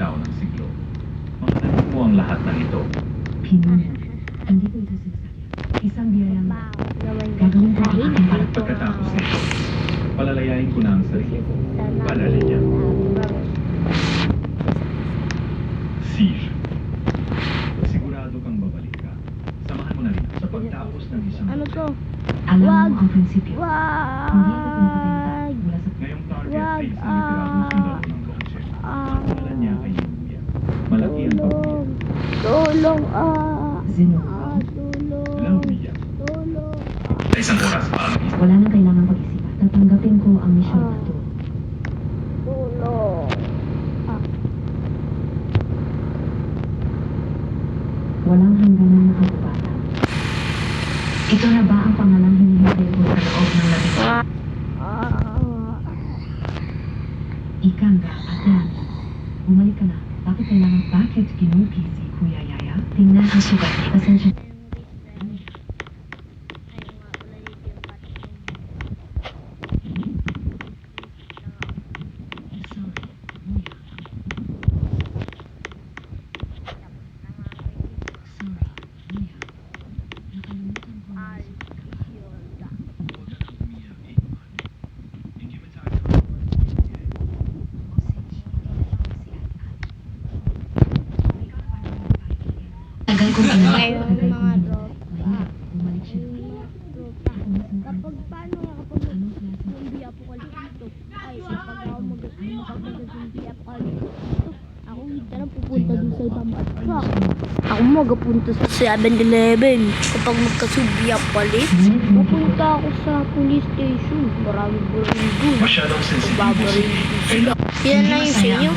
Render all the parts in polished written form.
bitaw ng siglo. Makalanin mo ang lahat ng ito. Pinuno. Hindi ko ito sinasakyan. Isang biyayang gagawin ko ang aking para Pagkatapos nito, palalayain ko na ang sarili ko. Palalinya. Siege. Sigurado kang babalik ka. Samahan mo na rin sa pagtapos ng isang Ano to? Alam Wag. mo ang prinsipyo. Hindi ako pinapatay mula sa ngayong target Wag, ay isang literadong sundalo ng Longche. Ang pangalan niya ay Yuya. Malaki ang pamilya. Tulong, Zeno. tulong, Lauya. tulong, Sa isang oras pa ang Wala nang kailangan pag-isipan. Tatanggapin ko ang misyon na to. tulong. Walang hangganan na kabubata. Ito na ba ang pangalang hinihintay ko sa loob ng labing? Ikanga, Atlanta. Bumalik ka na. Bakit kinuki si Kuya Yaya? Tingnan ang sugat. Pasensya. Tagal kong Ngayon, mga tropa. Bumalik siya. Kapag paano nga kapag zombie apocalypse ay kapag ako mag-zombie apocalypse ako hindi na pupunta dun sa ibang bansa. Ako magapunta sa 7-Eleven kapag magka-zombie apocalypse. Pupunta ako sa police station. Maraming barangay dun. masyadong sensitibo Babarin sila. Yan lang yung sa inyo.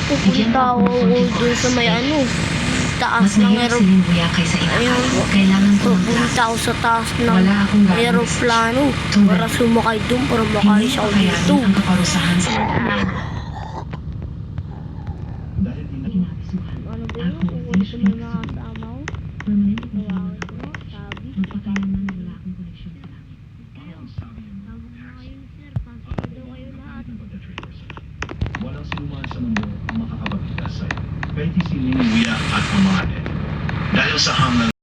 Pupunta ako dun sa may taas Mas ng mahirap si Limbuya kaysa ina. Ayun. Kailangan ko ng Pupunta klase. ako sa taas ng Wala akong gagawin. aeroplano Tunggal. para sumakay doon para makaalis ako Hindi ko dito. kayanin ang kaparusahan sa dahil hindi kinabisuhan. Ano ba Ako, yun? Kung fish ito may cake mga soup. kasama ko, Permanente kong tawagin ginagawa. ko, sabi. Magpakailanman na wala akong koneksyon sa langit. Tawag na kayo sir, pasok na daw kayo lahat. walang sinuman sa mundo ang makakapagligtas sa'yo. Kahit si Ling, Wuya at Amade. Dahil sa hangal